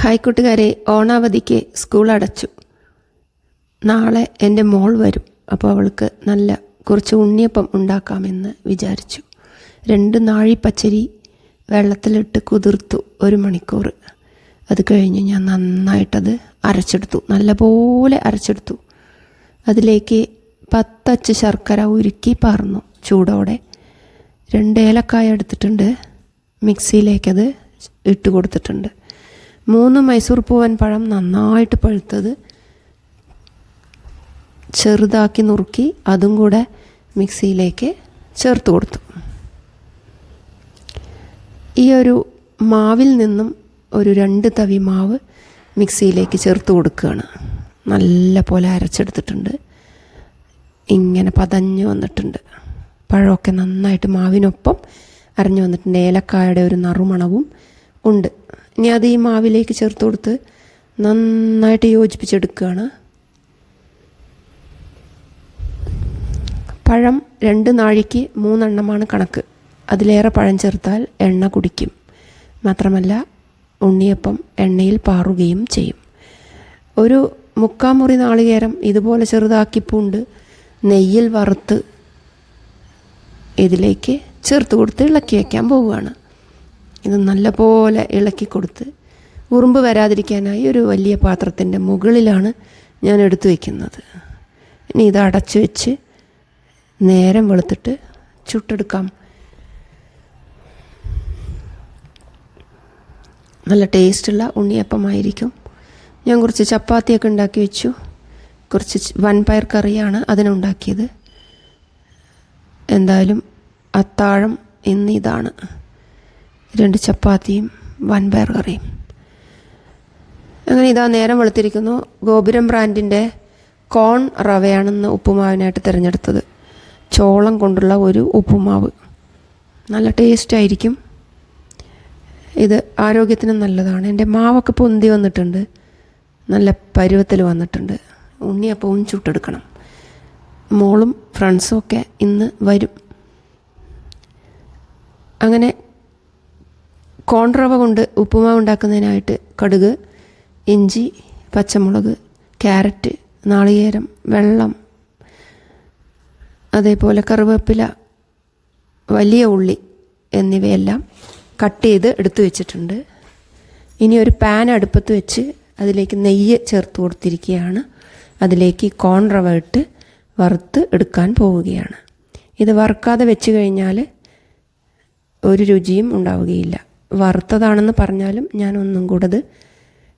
Hi കൂട്ടുകാരെ, ഓണാവധിക്ക് school അടച്ചു. നാളെ എൻ്റെ മോൾ വരും. അപ്പോൾ അവൾക്ക് നല്ല കുറച്ച് ഉണ്ണിയപ്പം ഉണ്ടാക്കാമെന്ന് വിചാരിച്ചു. 2 നാഴി പച്ചരി വെള്ളത്തിലിട്ട് കുതിർത്തു 1 മണിക്കൂർ. അത് കഴിഞ്ഞ് ഞാൻ നന്നായിട്ടത് അരച്ചെടുത്തു, നല്ലപോലെ അരച്ചെടുത്തു. അതിലേക്ക് 10 അച്ച് ശർക്കര ഉരുക്കി പാർന്നു ചൂടോടെ. 2 ഏലക്കായ എടുത്തിട്ടുണ്ട്, മിക്സിയിലേക്കത് ഇട്ട് കൊടുത്തിട്ടുണ്ട്. 3 മൈസൂർ പൂവൻ പഴം നന്നായിട്ട് പഴുത്തത് ചെറുതാക്കി നുറുക്കി അതും കൂടെ മിക്സിയിലേക്ക് ചേർത്ത് കൊടുത്തു. ഈ ഒരു മാവിൽ നിന്നും ഒരു 2 തവി മാവ് മിക്സിയിലേക്ക് ചേർത്ത് കൊടുക്കുകയാണ്. നല്ല പോലെ അരച്ചെടുത്തിട്ടുണ്ട്. ഇങ്ങനെ പതഞ്ഞ് വന്നിട്ടുണ്ട്. പഴമൊക്കെ നന്നായിട്ട് മാവിനൊപ്പം അരഞ്ഞു വന്നിട്ടുണ്ട്. ഏലക്കായുടെ ഒരു നറുമണവും ഉണ്ട്. ഇനി അത് ഈ മാവിലേക്ക് ചേർത്ത് കൊടുത്ത് നന്നായിട്ട് യോജിപ്പിച്ചെടുക്കുകയാണ്. പഴം 2 നാഴിക്ക് 3 എണ്ണമാണ് കണക്ക്. അതിലേറെ പഴം ചേർത്താൽ എണ്ണ കുടിക്കും. മാത്രമല്ല ഉണ്ണിയപ്പം എണ്ണയിൽ പാറുകയും ചെയ്യും. ഒരു 3/4 മുറി നാളികേരം ഇതുപോലെ ചെറുതാക്കി പൂണ്ട് നെയ്യിൽ വറുത്ത് ഇതിലേക്ക് ചേർത്ത് കൊടുത്ത് ഇളക്കി വയ്ക്കാൻ പോവുകയാണ്. ഇത് നല്ലപോലെ ഇളക്കി കൊടുത്ത് ഉറുമ്പ് വരാതിരിക്കാനായി ഒരു വലിയ പാത്രത്തിൻ്റെ മുകളിലാണ് ഞാൻ എടുത്തു വയ്ക്കുന്നത്. ഇനി ഇത് അടച്ചു വെച്ച് നേരം വെളുത്തിട്ട് ചുട്ടെടുക്കാം. നല്ല ടേസ്റ്റുള്ള ഉണ്ണിയപ്പമായിരിക്കും. ഞാൻ കുറച്ച് ചപ്പാത്തിയൊക്കെ ഉണ്ടാക്കി വെച്ചു. കുറച്ച് വൻപയർ കറിയാണ് അതിനുണ്ടാക്കിയത്. എന്തായാലും അത്താഴം ഇന്നിതാണ്. 2 ചപ്പാത്തിയും വൻപയർ കറിയും. അങ്ങനെ ഇതാ നേരം വെളുത്തിരിക്കുന്നു. ഗോപുരം ബ്രാൻഡിൻ്റെ കോൺ റവയാണെന്ന് ഉപ്പുമാവിനായിട്ട് തിരഞ്ഞെടുത്തത്. ചോളം കൊണ്ടുള്ള ഒരു ഉപ്പുമാവ് നല്ല ടേസ്റ്റായിരിക്കും. ഇത് ആരോഗ്യത്തിന് നല്ലതാണ്. എൻ്റെ മാവൊക്കെ പൊന്തി വന്നിട്ടുണ്ട്, നല്ല പരുവത്തിൽ വന്നിട്ടുണ്ട്. ഉണ്ണിയപ്പവും ചുട്ടെടുക്കണം. മോളും ഫ്രണ്ട്സും ഒക്കെ ഇന്ന് വരും. അങ്ങനെ കോൺ റവ കൊണ്ട് ഉപ്പുമാവ് ഉണ്ടാക്കുന്നതിനായിട്ട് കടുക്, ഇഞ്ചി, പച്ചമുളക്, ക്യാരറ്റ്, നാളികേരം, വെള്ളം, അതേപോലെ കറിവേപ്പില, വലിയ ഉള്ളി എന്നിവയെല്ലാം കട്ട് ചെയ്ത് എടുത്തു വെച്ചിട്ടുണ്ട്. ഇനി ഒരു പാൻ അടുപ്പത്ത് വെച്ച് അതിലേക്ക് നെയ്യ് ചേർത്ത് കൊടുത്തിരിക്കുകയാണ്. അതിലേക്ക് കോൺ റവ ഇട്ട് വറുത്ത് എടുക്കാൻ പോവുകയാണ്. ഇത് വറുക്കാതെ വെച്ച് കഴിഞ്ഞാൽ ഒരു രുചിയും ഉണ്ടാവുകയില്ല. വറുത്തതാണെന്ന് പറഞ്ഞാലും ഞാൻ ഒന്നും കൂടെ അത്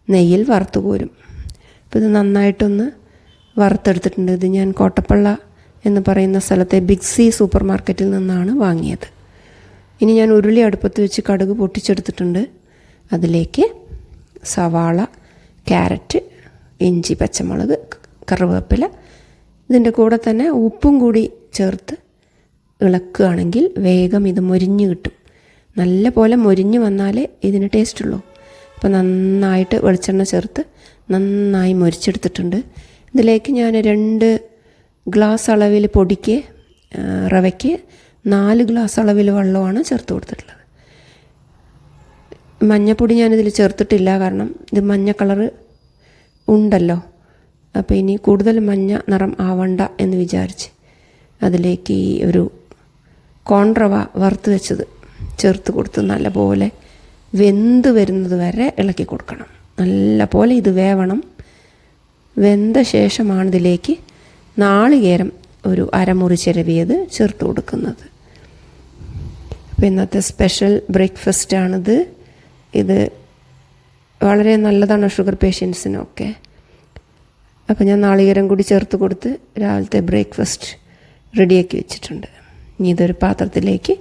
നെയ്യിൽ വറുത്ത് കോരും. അപ്പോൾ ഇത് നന്നായിട്ടൊന്ന് വറുത്തെടുത്തിട്ടുണ്ട്. ഇത് ഞാൻ കോട്ടപ്പള്ള എന്ന് പറയുന്ന സ്ഥലത്തെ ബിഗ് സി സൂപ്പർ മാർക്കറ്റിൽ നിന്നാണ് വാങ്ങിയത്. ഇനി ഞാൻ ഉരുളി അടുപ്പത്ത് വെച്ച് കടുക് പൊട്ടിച്ചെടുത്തിട്ടുണ്ട്. അതിലേക്ക് സവാള, ക്യാരറ്റ്, ഇഞ്ചി, പച്ചമുളക്, കറിവേപ്പില, ഇതിൻ്റെ കൂടെ തന്നെ ഉപ്പും കൂടി ചേർത്ത് ഇളക്കുകയാണെങ്കിൽ വേഗം ഇത് മൊരിഞ്ഞ് കിട്ടും. നല്ല പോലെ മൊരിഞ്ഞ് വന്നാലേ ഇതിന് ടേസ്റ്റുള്ളൂ. അപ്പോൾ നന്നായിട്ട് വെളിച്ചെണ്ണ ചേർത്ത് നന്നായി മൊരിച്ചെടുത്തിട്ടുണ്ട്. ഇതിലേക്ക് ഞാൻ 2 ഗ്ലാസ് അളവിൽ പൊടിക്ക് റവയ്ക്ക് 4 ഗ്ലാസ് അളവിൽ വെള്ളമാണ് ചേർത്ത് കൊടുത്തിട്ടുള്ളത്. മഞ്ഞപ്പൊടി ഞാനിതിൽ ചേർത്തിട്ടില്ല, കാരണം ഇത് മഞ്ഞ കളറ് ഉണ്ടല്ലോ. അപ്പോൾ ഇനി കൂടുതൽ മഞ്ഞ നിറം ആവണ്ട എന്ന് വിചാരിച്ച് അതിലേക്ക് ഈ ഒരു കോൺ റവ വറുത്ത് വെച്ചത് ചേർത്ത് കൊടുത്ത് നല്ലപോലെ വെന്ത് വരുന്നത് വരെ ഇളക്കി കൊടുക്കണം. നല്ല പോലെ ഇത് വേവണം. വെന്ത ശേഷമാണ് ഇതിലേക്ക് നാളികേരം ഒരു അരമുറി ചിരവിയത് ചേർത്ത് കൊടുക്കുന്നത്. അപ്പോൾ ഇന്നത്തെ സ്പെഷ്യൽ ബ്രേക്ക്ഫാസ്റ്റാണിത്. ഇത് വളരെ നല്ലതാണ് ഷുഗർ പേഷ്യൻസിനൊക്കെ. അപ്പോൾ ഞാൻ നാളികേരം കൂടി ചേർത്ത് കൊടുത്ത് രാവിലത്തെ ബ്രേക്ക്ഫാസ്റ്റ് റെഡിയാക്കി വെച്ചിട്ടുണ്ട്. ഇനി ഇതൊരു പാത്രത്തിലേക്ക്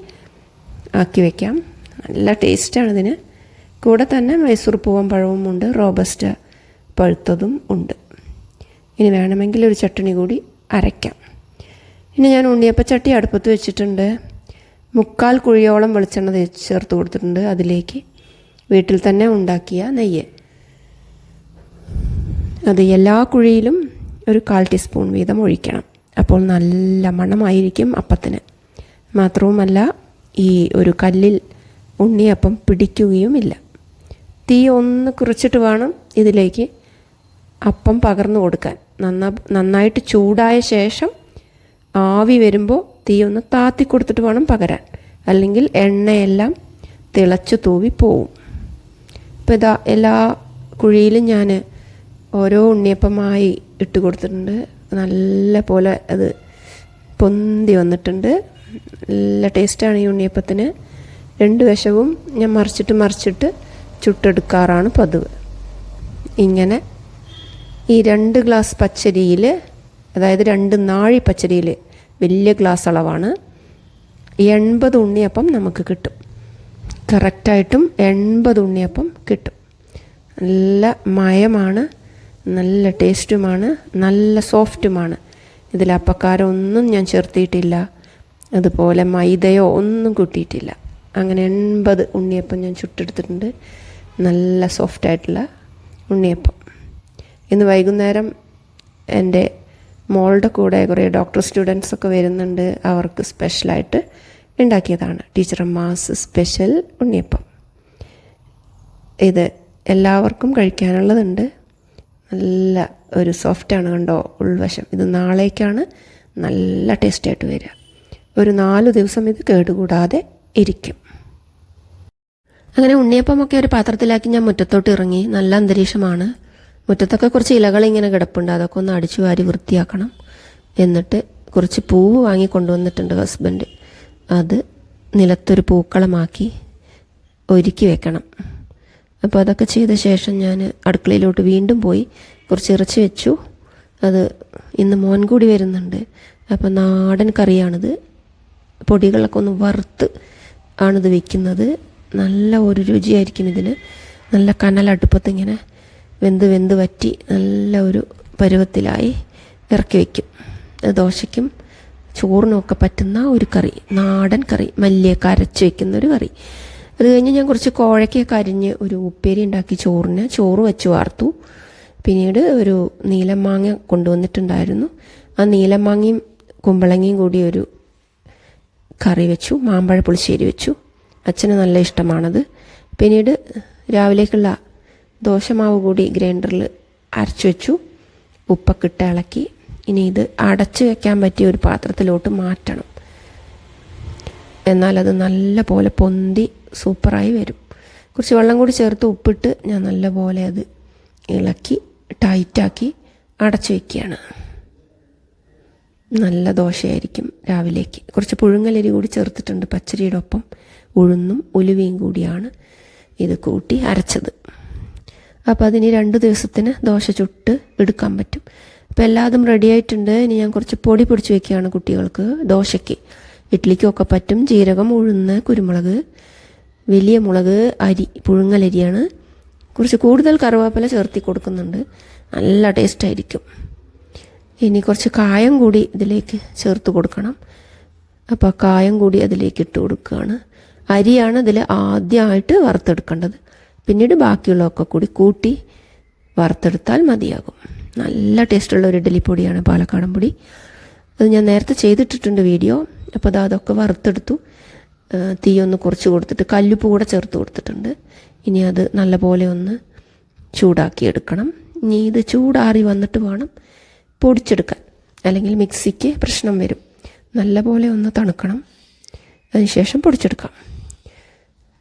ആക്കി വയ്ക്കാം. നല്ല ടേസ്റ്റാണ് ഇതിന്. കൂടെ തന്നെ മൈസൂർ പൂവൻ പഴവും ഉണ്ട്, റോബസ്റ്റ പഴുത്തതും ഉണ്ട്. ഇനി വേണമെങ്കിൽ ഒരു ചട്ടണി കൂടി അരയ്ക്കാം. ഇനി ഞാൻ ഉണ്ണിയപ്പച്ചട്ടി അടുപ്പത്ത് വെച്ചിട്ടുണ്ട്. 3/4 കുഴിയോളം വെളിച്ചെണ്ണ ചേർത്ത് കൊടുത്തിട്ടുണ്ട്. അതിലേക്ക് വീട്ടിൽ തന്നെ ഉണ്ടാക്കിയ നെയ്യ്, അത് എല്ലാ കുഴിയിലും ഒരു 1/4 ടീസ്പൂൺ വീതം ഒഴിക്കണം. അപ്പോൾ നല്ല മണമായിരിക്കും അപ്പത്തിന്. മാത്രവുമല്ല ഈ ഒരു കല്ലിൽ ഉണ്ണിയപ്പം പിടിക്കുകയുമില്ല. തീ ഒന്ന് കുറച്ചിട്ട് വേണം ഇതിലേക്ക് അപ്പം പകർന്നു കൊടുക്കാൻ. നന്നായിട്ട് ചൂടായ ശേഷം ആവി വരുമ്പോൾ തീ ഒന്ന് താത്തി കൊടുത്തിട്ട് വേണം പകരാൻ, അല്ലെങ്കിൽ എണ്ണയെല്ലാം തിളച്ചു തൂവി പോവും. ഇപ്പോൾ ഇതാ എല്ലാ കുഴിയിലും ഞാൻ ഓരോ ഉണ്ണിയപ്പമായി ഇട്ട് കൊടുത്തിട്ടുണ്ട്. നല്ല പോലെ അത് പൊന്തി വന്നിട്ടുണ്ട്. നല്ല ടേസ്റ്റാണ് ഈ ഉണ്ണിയപ്പത്തിന്. 2 വശവും ഞാൻ മറിച്ചിട്ട് ചുട്ടെടുക്കാറാണ് പതിവ്. ഇങ്ങനെ ഈ 2 ഗ്ലാസ് പച്ചരിയിൽ, അതായത് 2 നാഴി പച്ചരിയിൽ, വലിയ ഗ്ലാസ് അളവാണ്, 80 ഉണ്ണിയപ്പം നമുക്ക് കിട്ടും. കറക്റ്റായിട്ടും 80 ഉണ്ണിയപ്പം കിട്ടും. നല്ല മയമാണ്, നല്ല ടേസ്റ്റുമാണ്, നല്ല സോഫ്റ്റുമാണ്. ഇതിൽ അപ്പക്കാരമൊന്നും ഞാൻ ചേർത്തിയിട്ടില്ല, അതുപോലെ മൈദയോ ഒന്നും കൂട്ടിയിട്ടില്ല. അങ്ങനെ 80 ഉണ്ണിയപ്പം ഞാൻ ചുട്ടെടുത്തിട്ടുണ്ട്. നല്ല സോഫ്റ്റായിട്ടുള്ള ഉണ്ണിയപ്പം. ഇന്ന് വൈകുന്നേരം എൻ്റെ മോളുടെ കൂടെ കുറേ ഡോക്ടർ സ്റ്റുഡൻസൊക്കെ വരുന്നുണ്ട്. അവർക്ക് സ്പെഷ്യലായിട്ട് ഉണ്ടാക്കിയതാണ് ടീച്ചറമ്മാസ് സ്പെഷ്യൽ ഉണ്ണിയപ്പം. ഇത് എല്ലാവർക്കും കഴിക്കാനുള്ളതുണ്ട്. നല്ല ഒരു സോഫ്റ്റാണ്, കണ്ടോ ഉൾവശം. ഇത് നാളേക്കാണ് നല്ല ടേസ്റ്റായിട്ട് വരിക. ഒരു 4 ദിവസം ഇത് കേടുകൂടാതെ ഇരിക്കും. അങ്ങനെ ഉണ്ണിയപ്പമൊക്കെ ഒരു പാത്രത്തിലാക്കി ഞാൻ മുറ്റത്തോട്ട് ഇറങ്ങി. നല്ല അന്തരീക്ഷമാണ്. മുറ്റത്തൊക്കെ കുറച്ച് ഇലകൾ ഇങ്ങനെ കിടപ്പുണ്ട്, അതൊക്കെ ഒന്ന് അടിച്ചു വാരി വൃത്തിയാക്കണം. എന്നിട്ട് കുറച്ച് പൂവ് വാങ്ങി കൊണ്ടുവന്നിട്ടുണ്ട് ഹസ്ബൻഡ്. അത് നിലത്തൊരു പൂക്കളമാക്കി ഒരുക്കി വെക്കണം. അപ്പോൾ അതൊക്കെ ചെയ്ത ശേഷം ഞാൻ അടുക്കളയിലോട്ട് വീണ്ടും പോയി കുറച്ച് ഇറച്ചി വെച്ചു. അത് ഇന്ന് മോൻ കൂടി വരുന്നുണ്ട്. അപ്പോൾ നാടൻ കറിയാണിത്. പൊടികളൊക്കെ ഒന്ന് വറുത്ത് ആണിത് വെക്കുന്നത്. നല്ല ഒരു രുചിയായിരിക്കും ഇതിന്. നല്ല കനലടുപ്പത്ത് ഇങ്ങനെ വെന്ത് വറ്റി നല്ല ഒരു പരുവത്തിലായി ഇറക്കി വയ്ക്കും. ദോശയ്ക്കും ചോറിനുമൊക്കെ പറ്റുന്ന ഒരു കറി, നാടൻ കറി, മല്ലിയൊക്കെ അരച്ച് വയ്ക്കുന്ന ഒരു കറി. അത് കഴിഞ്ഞ് ഞാൻ കുറച്ച് കോഴയ്ക്കൊക്കെ അരിഞ്ഞ് ഒരു ഉപ്പേരി ഉണ്ടാക്കി ചോറ് വെച്ച് വാർത്തു. പിന്നീട് ഒരു നീലമാങ്ങ കൊണ്ടുവന്നിട്ടുണ്ടായിരുന്നു. ആ നീലമാങ്ങയും കുമ്പളങ്ങയും കൂടി ഒരു കറി വെച്ചു. മാമ്പഴ പുളിശ്ശേരി വെച്ചു. അച്ഛന് നല്ല ഇഷ്ടമാണത്. പിന്നീട് രാവിലേക്കുള്ള ദോശമാവ് കൂടി ഗ്രൈൻഡറിൽ അരച്ചു വെച്ചു. ഉപ്പൊക്കെ ഇട്ട് ഇളക്കി. ഇനി ഇത് അടച്ച് വെക്കാൻ പറ്റിയ ഒരു പാത്രത്തിലോട്ട് മാറ്റണം. എന്നാൽ അത് നല്ല പോലെ പൊന്തി സൂപ്പറായി വരും. കുറച്ച് വെള്ളം കൂടി ചേർത്ത് ഉപ്പിട്ട് ഞാൻ നല്ല പോലെ അത് ഇളക്കി ടൈറ്റാക്കി അടച്ചു വയ്ക്കുകയാണ്. നല്ല ദോശയായിരിക്കും രാവിലേക്ക്. കുറച്ച് പുഴുങ്ങലരി കൂടി ചേർത്തിട്ടുണ്ട്. പച്ചരിയുടെ ഒപ്പം ഉഴുന്നും ഉലുവയും കൂടിയാണ് ഇത് കൂട്ടി അരച്ചത്. അപ്പോൾ അതിന് 2 ദിവസത്തിന് ദോശ ചുട്ട് എടുക്കാൻ പറ്റും. അപ്പോൾ എല്ലാതും റെഡി ആയിട്ടുണ്ട്. ഇനി ഞാൻ കുറച്ച് പൊടി പൊടിച്ച് വെക്കുകയാണ് കുട്ടികൾക്ക്. ദോശയ്ക്ക്, ഇഡ്ലിക്കൊക്കെ പറ്റും. ജീരകം, ഉഴുന്ന്, കുരുമുളക്, വലിയ മുളക്, അരി, പുഴുങ്ങലരിയാണ്. കുറച്ച് കൂടുതൽ കറിവേപ്പില ചേർത്തി കൊടുക്കുന്നുണ്ട്. നല്ല ടേസ്റ്റായിരിക്കും. ഇനി കുറച്ച് കായം കൂടി ഇതിലേക്ക് ചേർത്ത് കൊടുക്കണം. അപ്പോൾ കായം കൂടി അതിലേക്ക് ഇട്ട് കൊടുക്കുകയാണ്. അരിയാണ് ഇതിൽ ആദ്യമായിട്ട് വറുത്തെടുക്കേണ്ടത്. പിന്നീട് ബാക്കിയുള്ളതൊക്കെ കൂടി കൂട്ടി വറുത്തെടുത്താൽ മതിയാകും. നല്ല ടേസ്റ്റുള്ള ഒരു ഇഡ്ഡലി പൊടിയാണ് പാലക്കാടൻ പൊടി. അത് ഞാൻ നേരത്തെ ചെയ്തിട്ടിട്ടുണ്ട് വീഡിയോ. അപ്പോൾ അതൊക്കെ വറുത്തെടുത്തു. തീ ഒന്ന് കുറച്ച് കൊടുത്തിട്ട് കല്ലുപ്പ് കൂടെ ചേർത്ത് കൊടുത്തിട്ടുണ്ട്. ഇനി അത് നല്ലപോലെ ഒന്ന് ചൂടാക്കി എടുക്കണം. ഇനി ഇത് ചൂടാറി വന്നിട്ട് വേണം പൊടിച്ചെടുക്കാൻ, അല്ലെങ്കിൽ മിക്സിക്ക് പ്രശ്നം വരും. നല്ലപോലെ ഒന്ന് തണുക്കണം. അതിനുശേഷം പൊടിച്ചെടുക്കാം.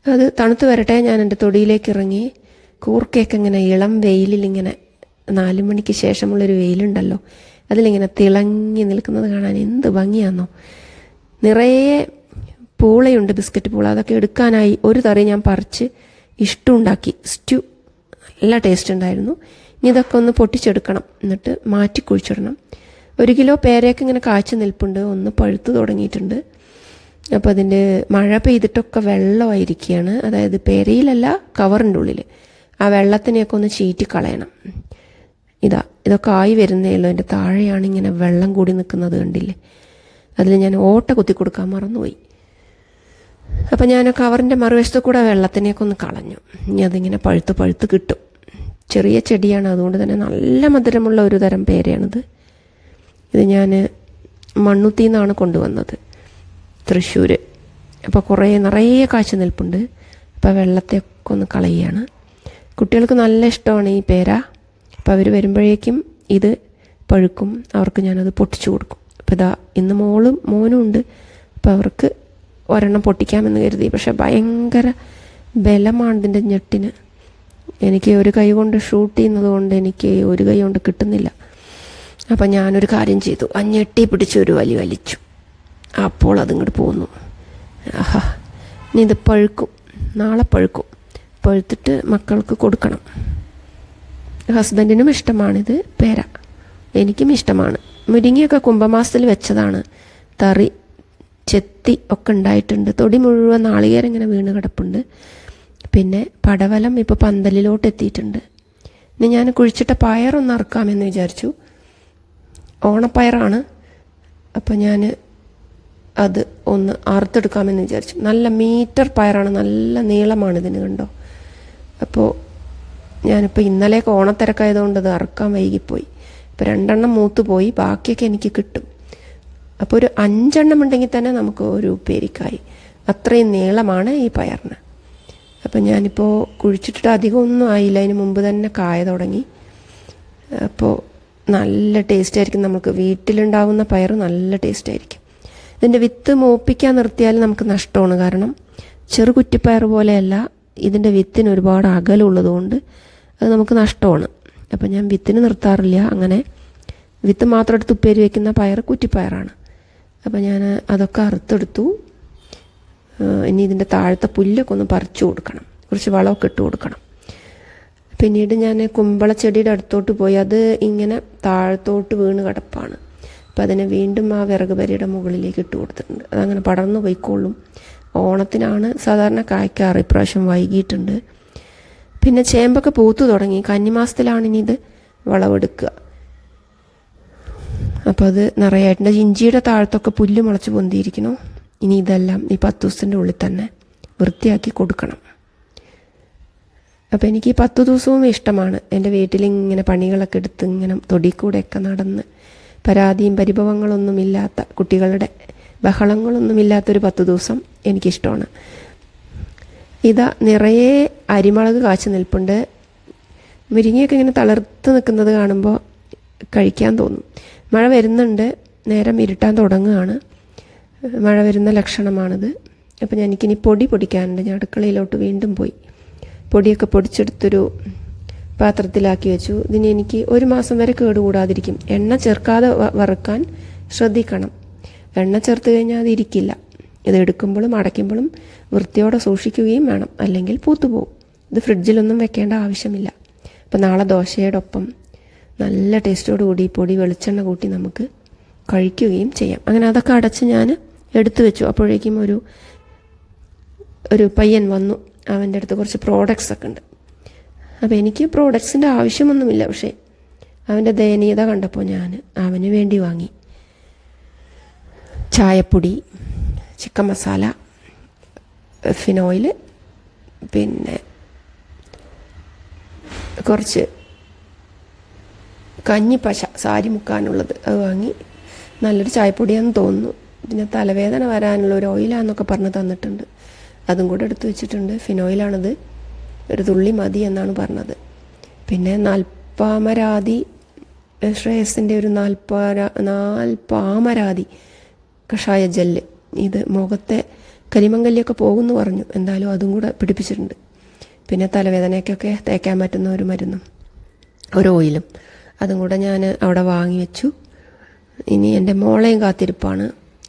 അത് തണുത്ത് വരട്ടെ. ഞാൻ എൻ്റെ തൊടിയിലേക്ക് ഇറങ്ങി. കൂർക്കയൊക്കെ ഇങ്ങനെ ഇളം വെയിലിൽ ഇങ്ങനെ 4 മണിക്ക് ശേഷമുള്ളൊരു വെയിലുണ്ടല്ലോ, അതിലിങ്ങനെ തിളങ്ങി നിൽക്കുന്നത് കാണാൻ എന്ത് ഭംഗിയാണെന്നോ. നിറയെ പൂളയുണ്ട്, ബിസ്ക്കറ്റ് പൂള. അതൊക്കെ എടുക്കാനായി ഒരു തറി ഞാൻ പറിച്ച് ഇഷ്ടമുണ്ടാക്കി. സ്റ്റ്യൂ നല്ല ടേസ്റ്റ് ഉണ്ടായിരുന്നു. ഇനി ഇതൊക്കെ ഒന്ന് പൊട്ടിച്ചെടുക്കണം. എന്നിട്ട് മാറ്റി കുഴിച്ചിടണം. 1 കിലോ പേരയൊക്കെ ഇങ്ങനെ കാച്ചു നിൽപ്പുണ്ട്. ഒന്ന് പഴുത്ത് തുടങ്ങിയിട്ടുണ്ട്. അപ്പോൾ അതിൻ്റെ മഴ പെയ്തിട്ടൊക്കെ വെള്ളമായിരിക്കുകയാണ്. അതായത് പേരയിലല്ല, കവറിൻ്റെ ഉള്ളിൽ. ആ വെള്ളത്തിനെയൊക്കെ ഒന്ന് ചീറ്റി കളയണം. ഇതൊക്കെ ആയി വരുന്നേ ഉള്ളൂ. എൻ്റെ താഴെയാണ് ഇങ്ങനെ വെള്ളം കൂടി നിൽക്കുന്നത്, കണ്ടില്ലേ? അതിൽ ഞാൻ ഓട്ട കുത്തി കൊടുക്കാൻ മറന്നുപോയി. അപ്പം ഞാൻ കവറിൻ്റെ മറുവശത്ത് കൂടെ വെള്ളത്തിനെയൊക്കെ ഒന്ന് കളഞ്ഞു. ഇനി അതിങ്ങനെ പഴുത്ത് കിട്ടും. ചെറിയ ചെടിയാണ്, അതുകൊണ്ട് തന്നെ നല്ല മധുരമുള്ള ഒരു തരം പേരയാണിത്. ഇത് ഞാൻ മണ്ണുത്തിയിൽ നിന്നാണ് കൊണ്ടുവന്നത്, തൃശ്ശൂർ. അപ്പോൾ നിറയെ കാഴ്ച നിൽപ്പുണ്ട്. അപ്പോൾ വെള്ളത്തെയൊക്കെ ഒന്ന് കളയുകയാണ്. കുട്ടികൾക്ക് നല്ല ഇഷ്ടമാണ് ഈ പേര. അപ്പോൾ അവർ വരുമ്പോഴേക്കും ഇത് പഴുക്കും, അവർക്ക് ഞാനത് പൊട്ടിച്ചു കൊടുക്കും. അപ്പോൾ ഇതാ ഇന്ന് മോനും ഉണ്ട്. അപ്പോൾ അവർക്ക് ഒരെണ്ണം പൊട്ടിക്കാമെന്ന് കരുതി. പക്ഷേ ഭയങ്കര ബലമാണ് ഇതിൻ്റെ ഞെട്ടിന്. എനിക്ക് ഒരു കൈ കൊണ്ട് ഷൂട്ട് ചെയ്യുന്നത് കൊണ്ട് എനിക്ക് ഒരു കൈ കൊണ്ട് കിട്ടുന്നില്ല. അപ്പം ഞാനൊരു കാര്യം ചെയ്തു, ആ ഞെട്ടി പിടിച്ച് ഒരു വലിച്ചു. അപ്പോൾ അതിങ്ങോട്ട് പോന്നു. ആഹാ, ഇനി ഇത് പഴുക്കും, നാളെ പഴുക്കും. പഴുത്തിട്ട് മക്കൾക്ക് കൊടുക്കണം. ഹസ്ബൻഡിനും ഇഷ്ടമാണിത് പേര, എനിക്കും ഇഷ്ടമാണ്. മുരിങ്ങയൊക്കെ കുംഭമാസത്തിൽ വെച്ചതാണ്. തറി ചെത്തി ഒക്കെ ഉണ്ടായിട്ടുണ്ട്. തൊടി മുഴുവൻ നാളികേരം ഇങ്ങനെ വീണ് കിടപ്പുണ്ട്. പിന്നെ പടവലം ഇപ്പോൾ പന്തലിലോട്ട് എത്തിയിട്ടുണ്ട്. ഇനി ഞാൻ കുഴിച്ചിട്ട പയറൊന്ന് അറുക്കാമെന്ന് വിചാരിച്ചു. ഓണപ്പയറാണ്. അപ്പോൾ ഞാൻ അത് ഒന്ന് അറുത്തെടുക്കാമെന്ന് വിചാരിച്ചു. നല്ല മീറ്റർ പയറാണ്, നല്ല നീളമാണ് ഇതിന്, കണ്ടോ. അപ്പോൾ ഞാനിപ്പോൾ ഇന്നലെയൊക്കെ ഓണത്തിരക്കായതുകൊണ്ട് അത് അറുക്കാൻ വൈകിപ്പോയി. ഇപ്പോൾ 2 എണ്ണം മൂത്ത് പോയി, ബാക്കിയൊക്കെ എനിക്ക് കിട്ടും. അപ്പോൾ ഒരു 5 എണ്ണം ഉണ്ടെങ്കിൽ തന്നെ നമുക്ക് ഒരു ഉപ്പേരിക്കായി. അത്രയും നീളമാണ് ഈ പയറിന്. അപ്പം ഞാനിപ്പോൾ കുഴിച്ചിട്ടിട്ട് അധികമൊന്നും ആയില്ല, അതിന് മുമ്പ് തന്നെ കായ തുടങ്ങി. അപ്പോൾ നല്ല ടേസ്റ്റ് ആയിരിക്കും. നമുക്ക് വീട്ടിലുണ്ടാവുന്ന പയർ നല്ല ടേസ്റ്റ് ആയിരിക്കും. ഇതിൻ്റെ വിത്ത് മൂപ്പിക്കാൻ നിർത്തിയാൽ നമുക്ക് നഷ്ടമാണ്. കാരണം ചെറു കുറ്റിപ്പയർ പോലെയല്ല, ഇതിൻ്റെ വിത്തിന് ഒരുപാട് അകലുള്ളതുകൊണ്ട് അത് നമുക്ക് നഷ്ടമാണ്. അപ്പം ഞാൻ വിത്തിന് നിർത്താറില്ല. അങ്ങനെ വിത്ത് മാത്രം എടുത്ത് ഉപ്പേരി വയ്ക്കുന്ന പയർ കുറ്റിപ്പയറാണ്. അപ്പം ഞാൻ അതൊക്കെ അറുത്തെടുത്തു. ഇനി ഇതിൻ്റെ താഴത്തെ പുല്ലൊക്കെ ഒന്ന് പറിച്ചു കൊടുക്കണം, കുറച്ച് വളമൊക്കെ ഇട്ട് കൊടുക്കണം. പിന്നീട് ഞാൻ കുമ്പളച്ചെടിയുടെ അടുത്തോട്ട് പോയി. അത് ഇങ്ങനെ താഴത്തോട്ട് വീണ് കിടപ്പാണ്. അപ്പോൾ അതിനെ വീണ്ടും ആ വിറക് പരിയുടെ മുകളിലേക്ക് ഇട്ട് കൊടുത്തിട്ടുണ്ട്. അതങ്ങനെ പടർന്നു പോയിക്കോളും. ഓണത്തിനാണ് സാധാരണ കായ്ക്കാറ്, ഇപ്രാവശ്യം വൈകിയിട്ടുണ്ട്. പിന്നെ ചേമ്പൊക്കെ പൂത്തു തുടങ്ങി. കന്നിമാസത്തിലാണ് ഇനി ഇത് വിളവെടുക്കുക. അപ്പോൾ അത് നിറയായിട്ടുണ്ട്. ഇഞ്ചിയുടെ താഴത്തൊക്കെ പുല്ല് മുളച്ച് പൊന്തിയിരിക്കുന്നു. ഇനി ഇതെല്ലാം ഈ 10 ദിവസത്തിൻ്റെ ഉള്ളിൽ തന്നെ വൃത്തിയാക്കി കൊടുക്കണം. അപ്പോൾ എനിക്ക് ഈ 10 ദിവസവും ഇഷ്ടമാണ്. എൻ്റെ വീട്ടിലിങ്ങനെ പണികളൊക്കെ എടുത്ത് ഇങ്ങനെ തൊടിക്കൂടെയൊക്കെ നടന്ന് പരാതിയും പരിഭവങ്ങളൊന്നുമില്ലാത്ത, കുട്ടികളുടെ ബഹളങ്ങളൊന്നുമില്ലാത്തൊരു 10 ദിവസം എനിക്കിഷ്ടമാണ്. ഇതാ നിറയെ അരിമുളക് കാച്ചു നിൽപ്പുണ്ട്. മുരിങ്ങയൊക്കെ ഇങ്ങനെ തളർത്ത് നിൽക്കുന്നത് കാണുമ്പോൾ കഴിക്കാൻ തോന്നും. മഴ വരുന്നുണ്ട്, നേരം ഇരുട്ടാൻ തുടങ്ങുകയാണ്. മഴ വരുന്ന ലക്ഷണമാണിത്. അപ്പം എനിക്കിനി പൊടി പൊടിക്കാനുണ്ട്. ഞാൻ അടുക്കളയിലോട്ട് വീണ്ടും പോയി പൊടിയൊക്കെ പൊടിച്ചെടുത്തൊരു പാത്രത്തിലാക്കി വെച്ചു. ഇതിന് എനിക്ക് 1 മാസം വരെ കേടുകൂടാതിരിക്കും. എണ്ണ ചേർക്കാതെ വറുക്കാൻ ശ്രദ്ധിക്കണം. എണ്ണ ചേർത്ത് കഴിഞ്ഞാൽ അത് ഇരിക്കില്ല. ഇത് എടുക്കുമ്പോഴും അടയ്ക്കുമ്പോഴും വൃത്തിയോടെ സൂക്ഷിക്കുകയും വേണം, അല്ലെങ്കിൽ പൂത്തുപോകും. ഇത് ഫ്രിഡ്ജിലൊന്നും വെക്കേണ്ട ആവശ്യമില്ല. അപ്പം നാളെ ദോശയുടെ ഒപ്പം നല്ല ടേസ്റ്റോട് കൂടി പൊടി വെളിച്ചെണ്ണ കൂട്ടി നമുക്ക് കഴിക്കുകയും ചെയ്യാം. അങ്ങനെ അതൊക്കെ അടച്ച് ഞാൻ എടുത്തു വെച്ചു. അപ്പോഴേക്കും ഒരു പയ്യൻ വന്നു. അവൻ്റെ അടുത്ത് കുറച്ച് പ്രോഡക്ട്സ് ഒക്കെ ഉണ്ട്. അപ്പോൾ എനിക്ക് പ്രോഡക്ട്സിൻ്റെ ആവശ്യമൊന്നുമില്ല. പക്ഷേ അവൻ്റെ ദയനീയത കണ്ടപ്പോൾ ഞാൻ അവന് വേണ്ടി വാങ്ങി. ചായപ്പൊടി, ചിക്കൻ മസാല, ഫിനോയിൽ, പിന്നെ കുറച്ച് കഞ്ഞിപ്പശ, സാരി മുക്കാനുള്ളത്, അത് വാങ്ങി. നല്ലൊരു ചായപ്പൊടിയാണെന്ന് തോന്നുന്നു. പിന്നെ തലവേദന വരാനുള്ള ഒരു ഓയിലാണെന്നൊക്കെ പറഞ്ഞ് തന്നിട്ടുണ്ട്. അതും കൂടെ എടുത്ത് വെച്ചിട്ടുണ്ട്. ഫിനോയിലാണിത്, ഒരു തുള്ളി മതി എന്നാണ് പറഞ്ഞത്. പിന്നെ നാൽപ്പാമരാതി, ശ്രേയസിൻ്റെ ഒരു നാൽപ്പാമരാതി കഷായ ജെല്ല്. ഇത് മുഖത്തെ കരിമങ്കല്ലിയൊക്കെ പോകുമെന്ന് പറഞ്ഞു. എന്തായാലും അതും കൂടെ പിടിപ്പിച്ചിട്ടുണ്ട്. പിന്നെ തലവേദനയ്ക്കൊക്കെ തേക്കാൻ പറ്റുന്ന ഒരു മരുന്നും ഒരു ഓയിലും അതും കൂടെ ഞാൻ അവിടെ വാങ്ങി വെച്ചു. ഇനി എൻ്റെ മോളെയും കാത്തിരിപ്പാണ്.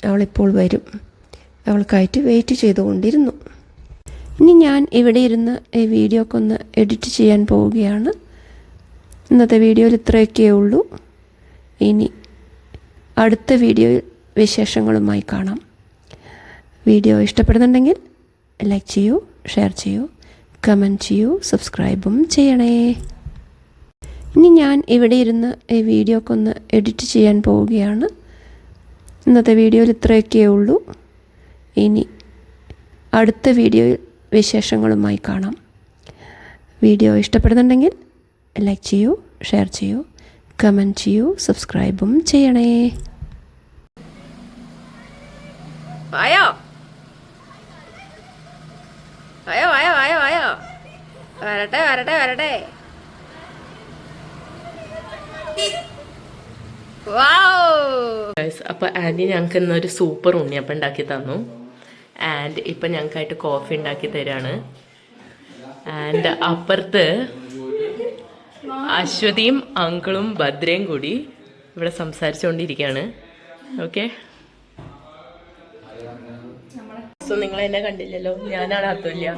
അവളിപ്പോൾ വരും. അവൾക്കായിട്ട് വെയിറ്റ് ചെയ്തുകൊണ്ടിരുന്നു. ഇനി ഞാൻ ഇവിടെ ഇരുന്ന് ഈ വീഡിയോ ഒക്കെ ഒന്ന് എഡിറ്റ് ചെയ്യാൻ പോവുകയാണ്. ഇന്നത്തെ വീഡിയോയിൽ ഇത്രയൊക്കെ ഉള്ളൂ. ഇനി അടുത്ത വീഡിയോയിൽ വിശേഷങ്ങളുമായി കാണാം. വീഡിയോ ഇഷ്ടപ്പെടുന്നുണ്ടെങ്കിൽ ലൈക്ക് ചെയ്യൂ, ഷെയർ ചെയ്യൂ, കമൻറ്റ് ചെയ്യൂ, സബ്സ്ക്രൈബും ചെയ്യണേ. ഇനി ഞാൻ ഇവിടെ ഇരുന്ന് ഈ വീഡിയോ ഒക്കെ ഒന്ന് എഡിറ്റ് ചെയ്യാൻ പോവുകയാണ്. ഇന്നത്തെ വീഡിയോയിൽ ഇത്രയൊക്കെ ഉള്ളൂ. ഇനി അടുത്ത വീഡിയോയിൽ വിശേഷങ്ങളുമായി കാണാം. വീഡിയോ ഇഷ്ടപ്പെടുന്നുണ്ടെങ്കിൽ ലൈക്ക് ചെയ്യൂ, ഷെയർ ചെയ്യൂ, കമൻറ്റ് ചെയ്യൂ, സബ്സ്ക്രൈബും ചെയ്യണേ. ആയോ ആയോ ആയോ ആയോ ആയോ വരട്ടെ വരട്ടെ വരട്ടെ. അപ്പൊ ആന്റി ഞങ്ങൾക്ക് ഇന്നൊരു സൂപ്പർ ഉണ്ണിയപ്പം ഉണ്ടാക്കി തന്നു. ആൻഡ് ഇപ്പൊ ഞങ്ങൾക്കായിട്ട് കോഫി ഉണ്ടാക്കി തരാണ്. ആൻഡ് അപ്പുറത്ത് അശ്വതിയും അങ്കിളും ഭദ്രയും കൂടി ഇവിടെ സംസാരിച്ചുകൊണ്ടിരിക്കുകയാണ്. ഓക്കെ, സോ നിങ്ങൾ എന്നെ കണ്ടില്ലല്ലോ, ഞാനാണ് അതുല്യ.